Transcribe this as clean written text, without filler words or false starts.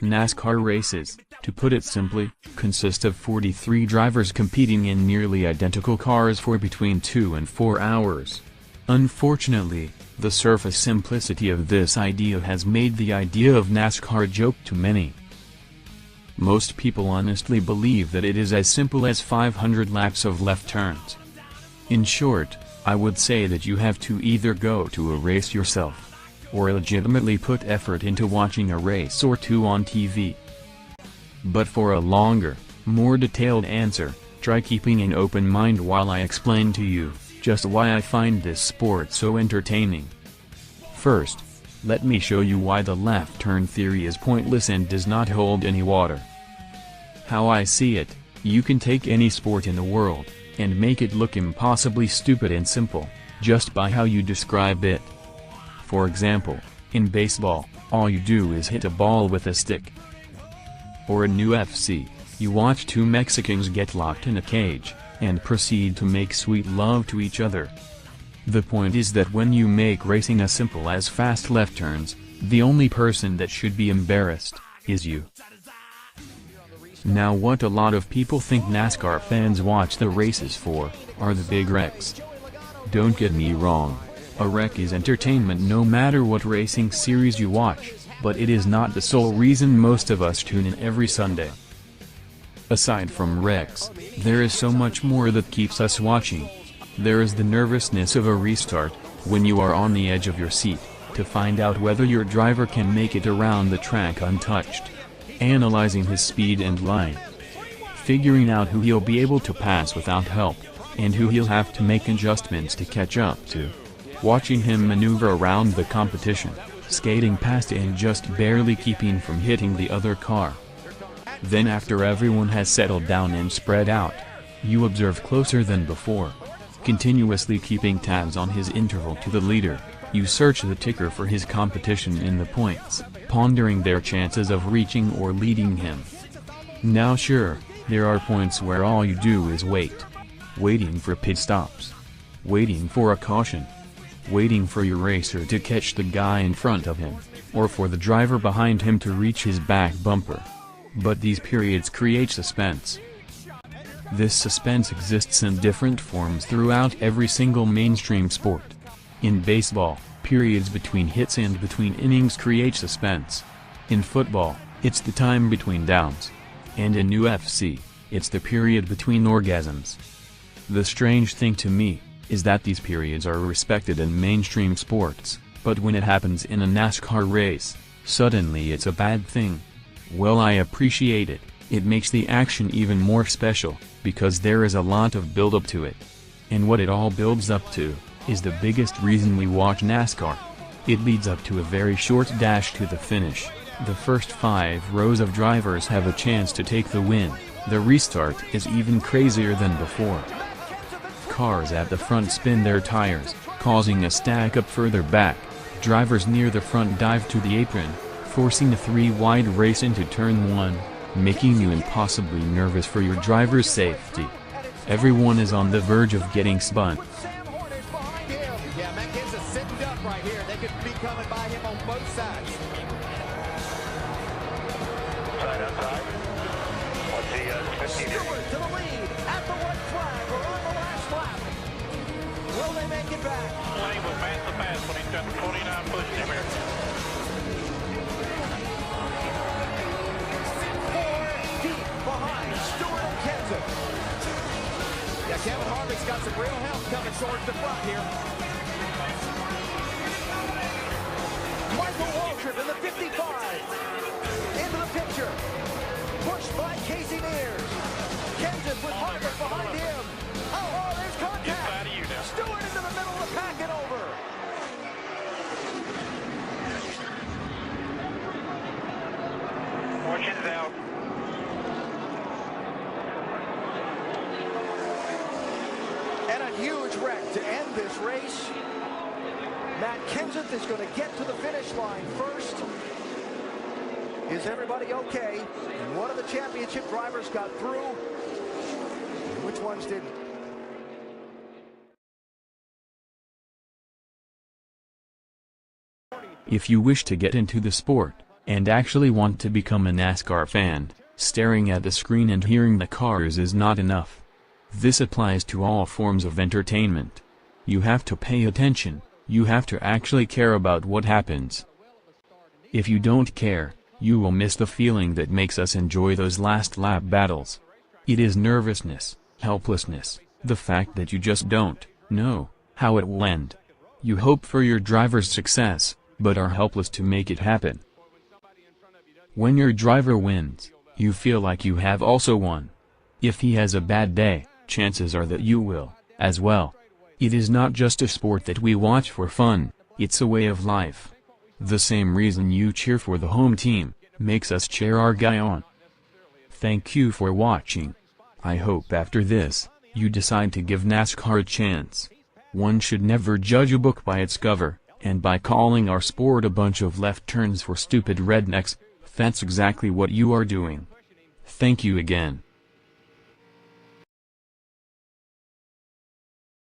NASCAR races, to put it simply, consist of 43 drivers competing in nearly identical cars for between 2 and 4 hours. Unfortunately, the surface simplicity of this idea has made the idea of NASCAR a joke to many. Most people honestly believe that it is as simple as 500 laps of left turns. In short, I would say that you have to either go to a race yourself, or legitimately put effort into watching a race or two on TV. But for a longer, more detailed answer, try keeping an open mind while I explain to you just why I find this sport so entertaining. First, let me show you why the left turn theory is pointless and does not hold any water. How I see it, you can take any sport in the world, and make it look impossibly stupid and simple, just by how you describe it. For example, in baseball, all you do is hit a ball with a stick. Or in UFC, you watch two Mexicans get locked in a cage, and proceed to make sweet love to each other. The point is that when you make racing as simple as fast left turns, the only person that should be embarrassed is you. Now what a lot of people think NASCAR fans watch the races for, are the big wrecks. Don't get me wrong, a wreck is entertainment no matter what racing series you watch, but it is not the sole reason most of us tune in every Sunday. Aside from wrecks, there is so much more that keeps us watching. There is the nervousness of a restart, when you are on the edge of your seat, to find out whether your driver can make it around the track untouched. Analyzing his speed and line. Figuring out who he'll be able to pass without help, and who he'll have to make adjustments to catch up to. Watching him maneuver around the competition, skating past and just barely keeping from hitting the other car. Then after everyone has settled down and spread out, you observe closer than before. Continuously keeping tabs on his interval to the leader, you search the ticker for his competition in the points, pondering their chances of reaching or leading him. Now sure, there are points where all you do is wait. Waiting for pit stops. Waiting for a caution. Waiting for your racer to catch the guy in front of him, or for the driver behind him to reach his back bumper. But these periods create suspense. This suspense exists in different forms throughout every single mainstream sport. In baseball, periods between hits and between innings create suspense. In football, it's the time between downs. And in UFC, it's the period between orgasms. The strange thing to me is that these periods are respected in mainstream sports, but when it happens in a NASCAR race, suddenly it's a bad thing. Well, I appreciate it. It makes the action even more special, because there is a lot of build-up to it. And what it all builds up to is the biggest reason we watch NASCAR. It leads up to a very short dash to the finish. The first 5 rows of drivers have a chance to take the win. The restart is even crazier than before. Cars at the front spin their tires, causing a stack up further back. Drivers near the front dive to the apron, forcing a 3-wide race into turn 1, making you impossibly nervous for your driver's safety. Everyone is on the verge of getting spun. Right here, they could be coming by him on both sides. Side outside. What's the 50? Stewart to the lead at the white flag. We're on the last lap. Will they make it back? Lane will pass the pass when he's got 29 pushing him here. 4 deep behind Stewart and Kenton. Yeah, Kevin Harvick's got some real help coming towards the front here. Michael Waltrip in the 55. Into the picture. Pushed by Casey Mears. Kenton with Harvick behind him. Oh, there's contact. Inside of you now. Stewart into the middle of the pack and over. Fortune's out. And a huge wreck to end this race. Matt Kenseth is going to get to the finish line first. Is everybody okay? One of the championship drivers got through. Which ones didn't? If you wish to get into the sport, and actually want to become a NASCAR fan. Staring at the screen and hearing the cars is not enough. This applies to all forms of entertainment. You have to pay attention, you have to actually care about what happens. If you don't care, you will miss the feeling that makes us enjoy those last lap battles. It is nervousness, helplessness, the fact that you just don't know how it will end. You hope for your driver's success, but are helpless to make it happen. When your driver wins, you feel like you have also won. If he has a bad day, chances are that you will, as well. It is not just a sport that we watch for fun, it's a way of life. The same reason you cheer for the home team, makes us cheer our guy on. Thank you for watching. I hope after this, you decide to give NASCAR a chance. One should never judge a book by its cover, and by calling our sport a bunch of left turns for stupid rednecks, that's exactly what you are doing. Thank you again.